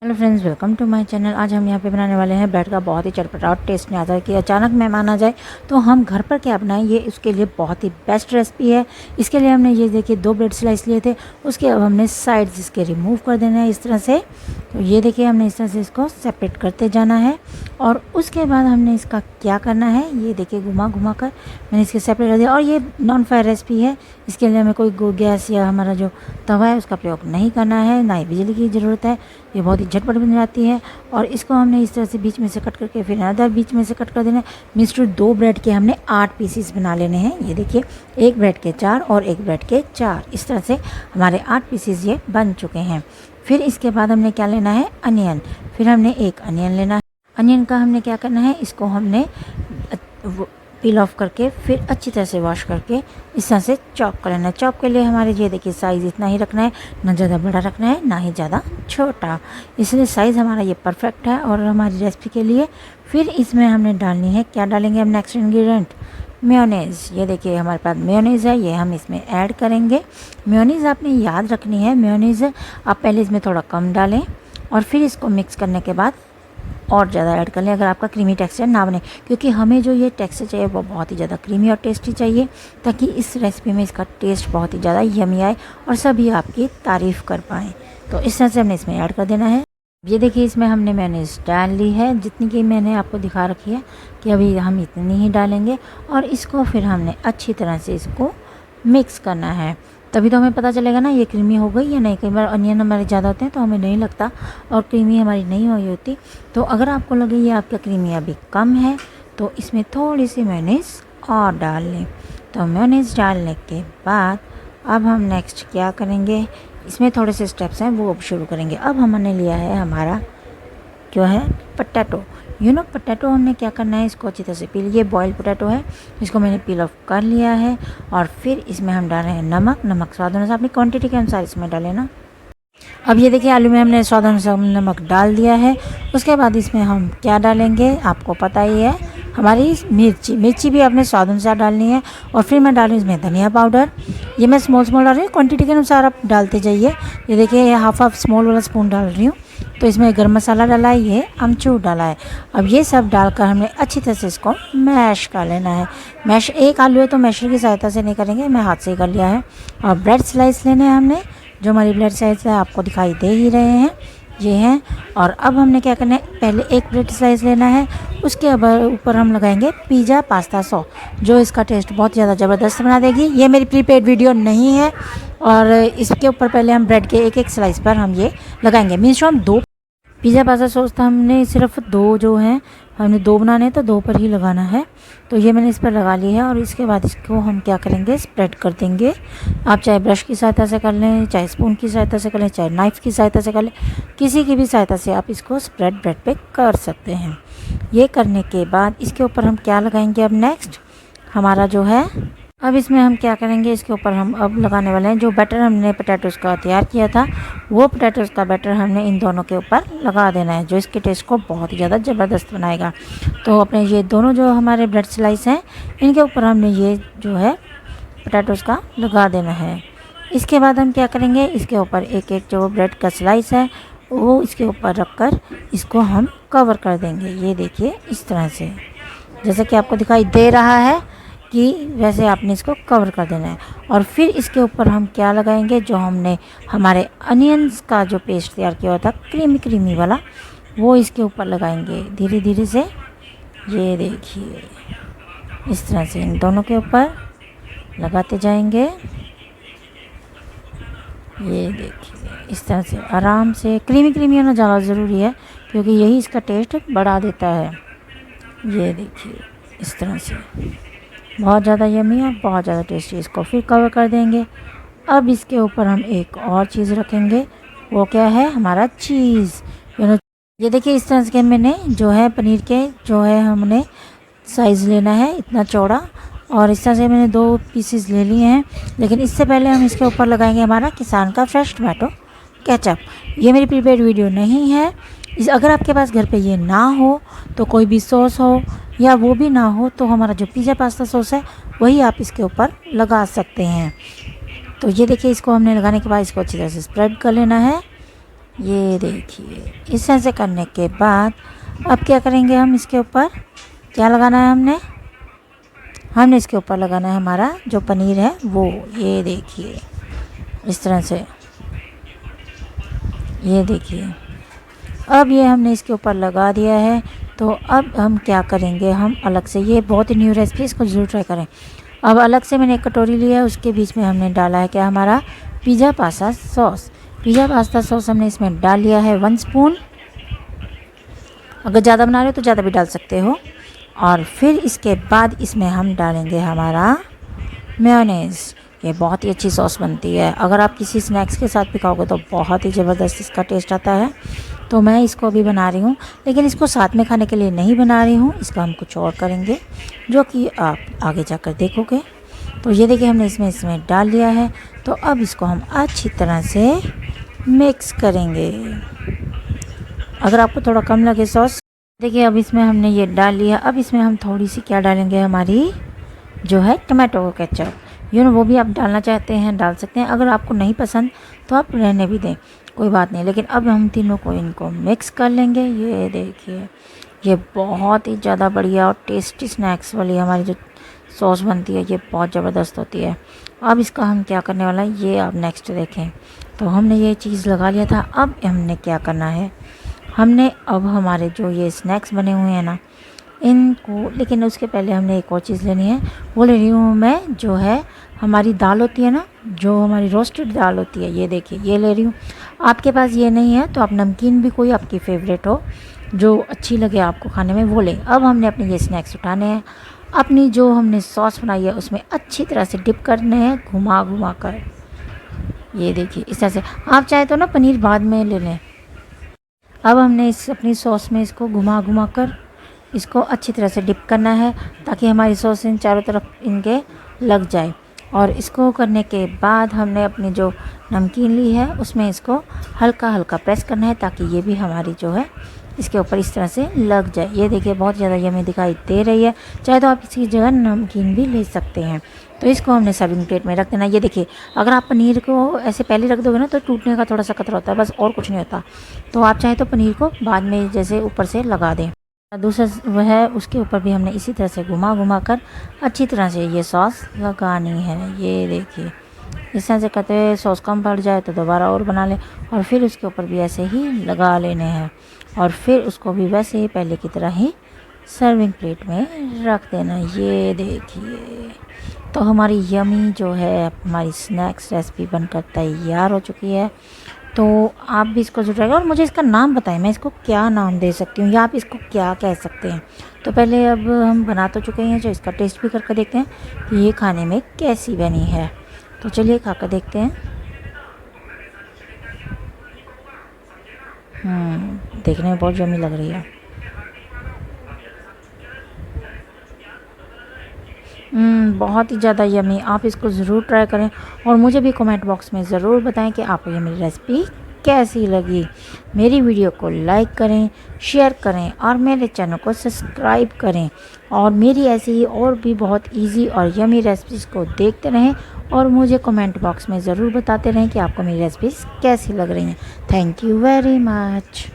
Hello friends, welcome to my channel. आज हम यहाँ पे बनाने वाले हैं ब्रेड का बहुत ही चटपटा और टेस्ट नहीं आता है कि अचानक मेहमान आ जाए तो हम घर पर क्या बनाएं। ये उसके लिए बहुत ही बेस्ट रेसिपी है। इसके लिए हमने ये देखिए 2 ब्रेड स्लाइस लिए थे। उसके अब हमने साइड्स इसके रिमूव कर देना है इस तरह से। तो ये देखिए हमने इस तरह से इसको सेपरेट करते जाना है और उसके बाद हमने इसका क्या करना है, ये देखिए घुमा घुमा कर मैंने इसके सेपरेट कर दिया। और ये नॉन फ्राई रेसिपी है, इसके लिए हमें कोई गैस या हमारा जो तवा है उसका प्रयोग नहीं करना है, ना ही बिजली की ज़रूरत है। ये बहुत ही झटपट बन जाती है। और इसको हमने इस तरह से बीच में से कट करके फिर अदर बीच में से कट कर देना है। मीन्स टू 2 ब्रेड के हमने 8 पीसीस बना लेने हैं। ये देखिए 1 ब्रेड के 4 और 1 ब्रेड के 4, इस तरह से हमारे 8 पीसीस ये बन चुके हैं। फिर इसके बाद हमने क्या लेना है, अनियन। फिर हमने एक अनियन लेना है। अनियन का हमने क्या करना है, इसको हमने पील ऑफ करके फिर अच्छी तरह से वॉश करके इस तरह से चॉप कर लेना है। चॉप के लिए हमारे ये देखिए साइज़ इतना ही रखना है, ना ज़्यादा बड़ा रखना है ना ही ज़्यादा छोटा, इसलिए साइज़ हमारा ये परफेक्ट है और हमारी रेसिपी के लिए। फिर इसमें हमने डालनी है, क्या डालेंगे हम नेक्स्ट इंग्रेडिएंट, मेयोनीज़। ये देखिए हमारे पास मेयोनीज़ है, ये हम इसमें ऐड करेंगे। मेयोनीज़ आपने याद रखनी है, मेयोनीज़ आप पहले इसमें थोड़ा कम डालें और फिर इसको मिक्स करने के बाद और ज़्यादा ऐड कर लें अगर आपका क्रीमी टेक्सचर ना बने, क्योंकि हमें जो ये टेक्सचर चाहिए वो बहुत ही ज़्यादा क्रीमी और टेस्टी चाहिए, ताकि इस रेसिपी में इसका टेस्ट बहुत ही ज़्यादा यमी आए और सभी आपकी तारीफ़ कर पाएँ। तो इस तरह से हमने इसमें ऐड कर देना है। ये देखिए इसमें हमने मेयोनीज़ डाल ली है, जितनी कि मैंने आपको दिखा रखी है कि अभी हम इतनी ही डालेंगे। और इसको फिर हमने अच्छी तरह से इसको मिक्स करना है, तभी तो हमें पता चलेगा ना ये क्रीमी हो गई या नहीं। कई बार अनियन हमारे ज़्यादा होते हैं तो हमें नहीं लगता और क्रीमी हमारी नहीं हुई होती। तो अगर आपको लगे ये आपका क्रीमी अभी कम है तो इसमें थोड़ी सी मेयोनीज़ और डाल लें। तो मेयोनीज़ डालने के बाद अब हम नेक्स्ट क्या करेंगे, इसमें थोड़े से स्टेप्स हैं वो अब शुरू करेंगे। अब हमने लिया है हमारा जो है पोटैटो। पोटैटो हमने क्या करना है, इसको अच्छी तरह से पील, ये बॉयल पोटैटो है, इसको मैंने पील ऑफ कर लिया है। और फिर इसमें हम डाल रहे हैं नमक स्वाद अनुसार, अपनी क्वांटिटी के अनुसार इसमें डालें ना। अब ये देखिए आलू में हमने स्वाद अनुसार नमक डाल दिया है। उसके बाद इसमें हम क्या डालेंगे आपको पता ही है, हमारी मिर्ची भी आपने स्वाद अनुसार डालनी है। और फिर मैं डालूँ इसमें धनिया पाउडर, ये मैं स्मॉल डाल रही हूँ, क्वांटिटी के अनुसार आप डालते जाइए। ये देखिए ये हाफ स्मॉल वाला स्पून डाल रही हूँ। तो इसमें गरम मसाला डाला है, ये अमचूर डाला है। अब ये सब डालकर हमने अच्छी तरह से इसको मैश कर लेना है। मैश एक आलू है तो मैशर की सहायता से नहीं करेंगे, मैं हाथ से ही कर लिया है। और ब्रेड स्लाइस लेने हैं हमने, जो हमारी ब्रेड स्लाइस है आपको दिखाई दे ही रहे हैं, ये हैं। और अब हमने क्या करना है, पहले एक ब्रेड स्लाइस लेना है, उसके ऊपर हम लगाएंगे पिज़्ज़ा पास्ता सॉस, जो इसका टेस्ट बहुत ज़्यादा ज़बरदस्त बना देगी। ये मेरी प्रीपेड वीडियो नहीं है और इसके ऊपर पहले हम ब्रेड के एक स्लाइस पर हम ये लगाएंगे। मीन्स हम 2 पिज़्ज़ा पास्ता सॉस था, हमने सिर्फ 2 जो हैं, हमने 2 बनाने हैं तो 2 पर ही लगाना है। तो ये मैंने इस पर लगा लिया है और इसके बाद इसको हम क्या करेंगे, स्प्रेड कर देंगे। आप चाहे ब्रश की सहायता से कर लें, चाहे स्पून की सहायता से कर लें, चाहे नाइफ़ की सहायता से कर लें, किसी की भी सहायता से आप इसको स्प्रेड ब्रेड पे कर सकते हैं। ये करने के बाद इसके ऊपर हम क्या लगाएंगे, अब नेक्स्ट हमारा जो है, अब इसमें हम क्या करेंगे, इसके ऊपर हम अब लगाने वाले हैं जो बैटर हमने पोटैटोज़ का तैयार किया था, वो पोटैटोज़ का बैटर हमने इन दोनों के ऊपर लगा देना है, जो इसके टेस्ट को बहुत ही ज़्यादा ज़बरदस्त बनाएगा। तो अपने ये दोनों जो हमारे ब्रेड स्लाइस हैं, इनके ऊपर हमने ये जो है पोटैटोज़ का लगा देना है। इसके बाद हम क्या करेंगे, इसके ऊपर एक एक जो ब्रेड का स्लाइस है वो इसके ऊपर रख कर इसको हम कवर कर देंगे। ये देखिए इस तरह से, जैसे कि आपको दिखाई दे रहा है कि वैसे आपने इसको कवर कर देना है। और फिर इसके ऊपर हम क्या लगाएंगे, जो हमने हमारे अनियंस का जो पेस्ट तैयार किया हुआ था क्रीमी वाला, वो इसके ऊपर लगाएंगे धीरे धीरे से। ये देखिए इस तरह से इन दोनों के ऊपर लगाते जाएंगे। ये देखिए इस तरह से आराम से, क्रीमी होना ज़्यादा ज़रूरी है क्योंकि यही इसका टेस्ट बढ़ा देता है। ये देखिए इस तरह से बहुत ज़्यादा यमी और बहुत ज़्यादा टेस्टी। इसको फिर कवर कर देंगे। अब इसके ऊपर हम एक और चीज़ रखेंगे, वो क्या है, हमारा चीज़। ये देखिए इस तरह से मैंने जो है पनीर के जो है हमने साइज़ लेना है इतना चौड़ा, और इस तरह से मैंने 2 पीसेस ले लिए हैं। लेकिन इससे पहले हम इसके ऊपर लगाएंगे हमारा किसान का फ्रेश टमाटो केचप। ये मेरी प्रीपेड वीडियो नहीं है, अगर आपके पास घर पे ये ना हो तो कोई भी सॉस हो, या वो भी ना हो तो हमारा जो पिज़्ज़ा पास्ता सॉस है वही आप इसके ऊपर लगा सकते हैं। तो ये देखिए इसको हमने लगाने के बाद इसको अच्छी तरह से स्प्रेड कर लेना है। ये देखिए, इस तरह से करने के बाद अब क्या करेंगे हम, इसके ऊपर क्या लगाना है हमने इसके ऊपर लगाना है हमारा जो पनीर है वो। ये देखिए इस तरह से, ये देखिए अब ये हमने इसके ऊपर लगा दिया है। तो अब हम क्या करेंगे, हम अलग से, ये बहुत ही न्यू रेसिपी, इसको ज़रूर ट्राई करें। अब अलग से मैंने एक कटोरी लिया है, उसके बीच में हमने डाला है क्या, हमारा pizza pasta sauce. Pizza pasta sauce हमने इसमें डाल लिया है 1 स्पून। अगर ज़्यादा बना रहे हो तो ज़्यादा भी डाल सकते हो। और फिर इसके बाद इसमें हम डालेंगे हमारा मेयोनेज़। ये बहुत ही अच्छी सॉस बनती है, अगर आप किसी स्नैक्स के साथ भी खाओगे तो बहुत ही ज़बरदस्त इसका टेस्ट आता है। तो मैं इसको अभी बना रही हूँ, लेकिन इसको साथ में खाने के लिए नहीं बना रही हूँ, इसका हम कुछ और करेंगे जो कि आप आगे जाकर देखोगे। तो ये देखिए हमने इसमें डाल लिया है। तो अब इसको हम अच्छी तरह से मिक्स करेंगे। अगर आपको थोड़ा कम लगे सॉस, देखिए अब इसमें हमने ये डाल लिया। अब इसमें हम थोड़ी सी क्या डालेंगे, हमारी जो है टमाटो केचप, वो भी आप डालना चाहते हैं डाल सकते हैं, अगर आपको नहीं पसंद तो आप रहने भी दें, कोई बात नहीं। लेकिन अब हम तीनों को इनको मिक्स कर लेंगे। ये देखिए ये बहुत ही ज़्यादा बढ़िया और टेस्टी स्नैक्स वाली हमारी जो सॉस बनती है ये बहुत ज़बरदस्त होती है। अब इसका हम क्या करने वाला है ये आप नेक्स्ट देखें। तो हमने ये चीज़ लगा लिया था, अब हमने क्या करना है, हमने अब हमारे जो ये स्नैक्स बने हुए हैं ना इनको, लेकिन उसके पहले हमने एक और चीज़ लेनी है, वो ले रही हूँ मैं, जो है हमारी दाल होती है ना, जो हमारी रोस्टेड दाल होती है, ये देखिए ये ले रही हूँ। आपके पास ये नहीं है तो आप नमकीन भी कोई आपकी फेवरेट हो जो अच्छी लगे आपको खाने में वो लें। अब हमने अपने ये स्नैक्स उठाने हैं, अपनी जो हमने सॉस बनाई है उसमें अच्छी तरह से डिप करने हैं घुमा घुमा कर। ये देखिए इस तरह से, आप चाहे तो ना पनीर बाद में ले लें। अब हमने इस अपनी सॉस में इसको घुमा घुमा कर इसको अच्छी तरह से डिप करना है ताकि हमारी सॉस इन चारों तरफ इनके लग जाए। और इसको करने के बाद हमने अपनी जो नमकीन ली है उसमें इसको हल्का हल्का प्रेस करना है ताकि ये भी हमारी जो है इसके ऊपर इस तरह से लग जाए। ये देखिए बहुत ज़्यादा यम्मी दिखाई दे रही है, चाहे तो आप इसकी जगह नमकीन भी ले सकते हैं। तो इसको हमने सर्विंग प्लेट में रख देना। ये देखिए अगर आप पनीर को ऐसे पहले रख दोगे ना तो टूटने का थोड़ा सा खतरा होता है, बस और कुछ नहीं होता। तो आप चाहे तो पनीर को बाद में जैसे ऊपर से लगा दें। दूसरा वह है उसके ऊपर भी हमने इसी तरह से घुमा घुमा कर अच्छी तरह से ये सॉस लगानी है। ये देखिए इस तरह से करते हुए सॉस कम पड़ जाए तो दोबारा और बना लें और फिर उसके ऊपर भी ऐसे ही लगा लेने हैं और फिर उसको भी वैसे ही पहले की तरह ही सर्विंग प्लेट में रख देना। ये देखिए तो हमारी यमी जो है हमारी स्नैक्स रेसिपी बनकर तैयार हो चुकी है। तो आप भी इसको ज़रूर ट्राई करें और मुझे इसका नाम बताएं, मैं इसको क्या नाम दे सकती हूँ या आप इसको क्या कह सकते हैं। तो पहले अब हम बना तो चुके हैं, जो इसका टेस्ट भी करके देखते हैं कि ये खाने में कैसी बनी है। तो चलिए खा कर देखते हैं। देखने में बहुत यम्मी लग रही है। बहुत ही ज़्यादा यम्मी, आप इसको ज़रूर ट्राई करें और मुझे भी कमेंट बॉक्स में ज़रूर बताएं कि आपको ये मेरी रेसिपी कैसी लगी। मेरी वीडियो को लाइक करें, शेयर करें और मेरे चैनल को सब्सक्राइब करें और मेरी ऐसी ही और भी बहुत इजी और यम्मी रेसिपीज़ को देखते रहें और मुझे कमेंट बॉक्स में ज़रूर बताते रहें कि आपको मेरी रेसिपीज़ कैसी लग रही हैं। Thank you very much.